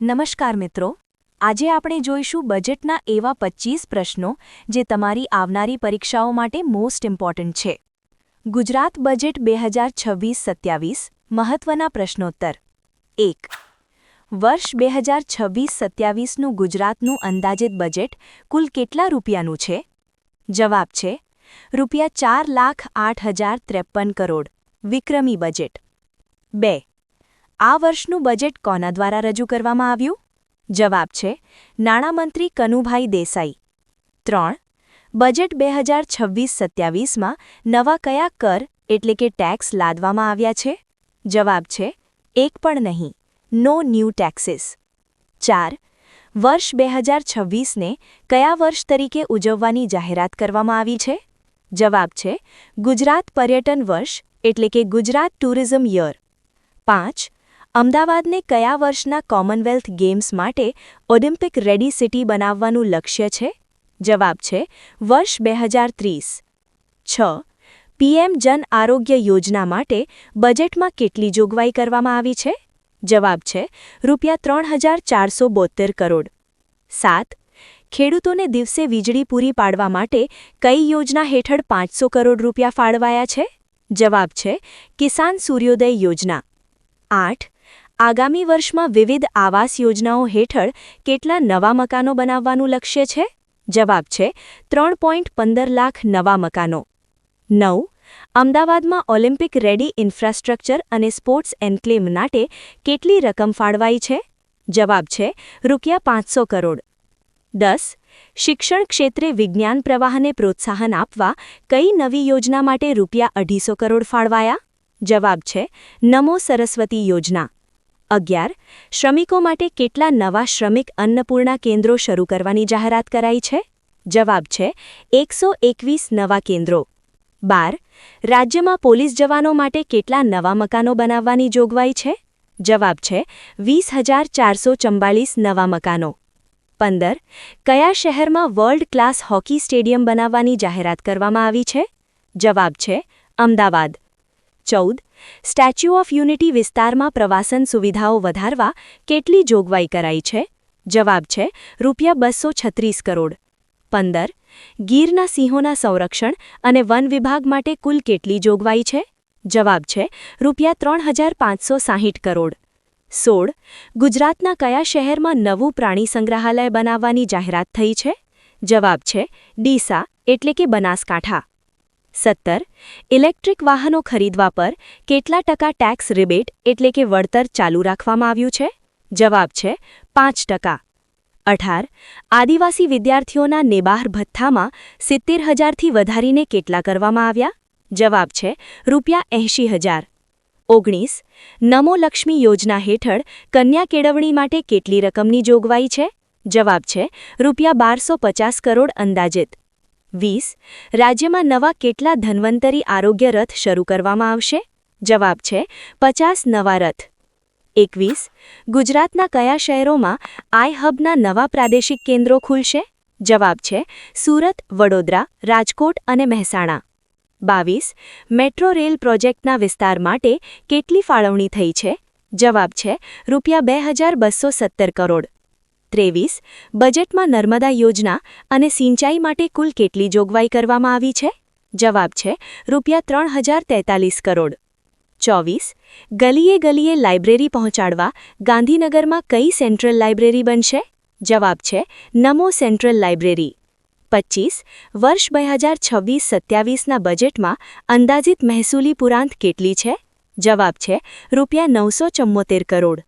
નમસ્કાર મિત્રો, આજે આપણે જોઈશું બજેટના એવા 25 પ્રશ્નો જે તમારી આવનારી પરીક્ષાઓ માટે મોસ્ટ ઇમ્પોર્ટન્ટ છે. ગુજરાત બજેટ 2026-27 મહત્વના પ્રશ્નોત્તર. 1. વર્ષ 2026-27નું ગુજરાતનું અંદાજિત બજેટ કુલ કેટલા રૂપિયાનું છે? જવાબ છે ₹4,08,053 કરોડ. વિક્રમી બજેટ. 2. આ વર્ષનું બજેટ કોના દ્વારા રજૂ કરવામાં આવ્યું? જવાબ છે નાણામંત્રી કનુભાઈ દેસાઈ. 3. બજેટ 2026-27માં નવા કયા કર એટલે કે ટેક્સ લાદવામાં આવ્યા છે? જવાબ છે એક પણ નહીં, નો ન્યૂ ટેક્સીસ. 4. વર્ષ 2026ને કયા વર્ષ તરીકે ઉજવવાની જાહેરાત કરવામાં આવી છે? જવાબ છે ગુજરાત પર્યટન વર્ષ એટલે કે ગુજરાત ટુરિઝમ યર. 5. અમદાવાદને કયા વર્ષના કોમનવેલ્થ ગેમ્સ માટે ઓલિમ્પિક રેડી સિટી બનાવવાનું લક્ષ્ય છે? જવાબ છે વર્ષ 2030. 6. પીએમ જન આરોગ્ય યોજના માટે બજેટમાં કેટલી જોગવાઈ કરવામાં આવી છે? જવાબ છે ₹3,472 કરોડ. 7. ખેડૂતોને દિવસે વીજળી પૂરી પાડવા માટે કઈ યોજના હેઠળ ₹500 કરોડ ફાળવાયા છે? જવાબ છે કિસાન સૂર્યોદય યોજના. 8. આગામી વર્ષમાં વિવિધ આવાસ યોજનાઓ હેઠળ કેટલા નવા મકાનો બનાવવાનું લક્ષ્ય છે? જવાબ છે 3.15 લાખ નવા મકાનો. 9. અમદાવાદમાં ઓલિમ્પિક રેડી ઇન્ફ્રાસ્ટ્રક્ચર અને સ્પોર્ટ્સ એન્ક્લેવ માટે કેટલી રકમ ફાળવાઈ છે? જવાબ છે ₹500 કરોડ. 10. શિક્ષણ ક્ષેત્રે વિજ્ઞાન પ્રવાહને પ્રોત્સાહન આપવા કઈ નવી યોજના માટે ₹250 કરોડ ફાળવાયા? જવાબ છે નમો સરસ્વતી યોજના. 11. શ્રમિકો માટે કેટલા નવા શ્રમિક અન્નપૂર્ણા કેન્દ્રો શરૂ કરવાની જાહેરાત કરાઈ છે? જવાબ છે 121 નવા કેન્દ્રો. 12. રાજ્યમાં પોલીસ જવાનો માટે કેટલા નવા મકાનો બનાવવાની જોગવાઈ છે? જવાબ છે 20,444 નવા મકાનો. 15. કયા શહેરમાં વર્લ્ડ ક્લાસ હોકી સ્ટેડિયમ બનાવવાની જાહેરાત કરવામાં આવી છે? જવાબ છે અમદાવાદ. 14. સ્ટેચ્યુ ઓફ યુનિટી વિસ્તારમાં પ્રવાસન સુવિધાઓ વધારવા કેટલી જોગવાઈ કરાઈ છે? જવાબ છે ₹236 કરોડ. 15. ગીરના સિંહોના સંરક્ષણ અને વન વિભાગ માટે કુલ કેટલી જોગવાઈ છે? જવાબ છે ₹3,560 કરોડ. 16. ગુજરાતના કયા શહેરમાં નવું પ્રાણી સંગ્રહાલય બનાવવાની જાહેરાત થઈ છે? જવાબ છે ડીસા એટલે કે બનાસકાંઠા. 17. ઇલેક્ટ્રિક વાહનો ખરીદવા પર કેટલા ટકા ટેક્સ રિબેટ એટલે કે વળતર ચાલુ રાખવામાં આવ્યું છે? જવાબ છે 5%. 18. આદિવાસી વિદ્યાર્થીઓના નેબાર ભથ્થામાં 70,000થી વધારીને કેટલા કરવામાં આવ્યા? જવાબ છે ₹80,000. 19. નમો લક્ષ્મી યોજના હેઠળ કન્યા કેળવણી માટે કેટલી રકમની જોગવાઈ છે? જવાબ છે ₹1250 કરોડ અંદાજિત. 20. રાજ્યમાં નવા કેટલા ધન્વંતરી આરોગ્ય રથ શરૂ કરવામાં આવશે? જવાબ છે 50 નવા રથ. 21. ગુજરાતના કયા શહેરોમાં આઈ હબના નવા પ્રાદેશિક કેન્દ્રો ખુલશે? જવાબ છે સુરત, વડોદરા, રાજકોટ અને મહેસાણા. 22. મેટ્રો રેલ પ્રોજેક્ટના વિસ્તાર માટે કેટલી ફાળવણી થઈ છે? જવાબ છે ₹2,217 કરોડ. 23. બજેટમાં નર્મદા યોજના અને સિંચાઈ માટે કુલ કેટલી જોગવાઈ કરવામાં આવી છે? જવાબ છે ₹3,043 કરોડ. 24. ગલીએ ગલીએ લાઇબ્રેરી પહોંચાડવા ગાંધીનગરમાં કઈ સેન્ટ્રલ લાઇબ્રેરી બનશે? જવાબ છે નમો સેન્ટ્રલ લાઇબ્રેરી. 25. વર્ષ 2026-27ના બજેટમાં અંદાજિત મહેસૂલી પુરાંત કેટલી છે? જવાબ છે ₹974 કરોડ.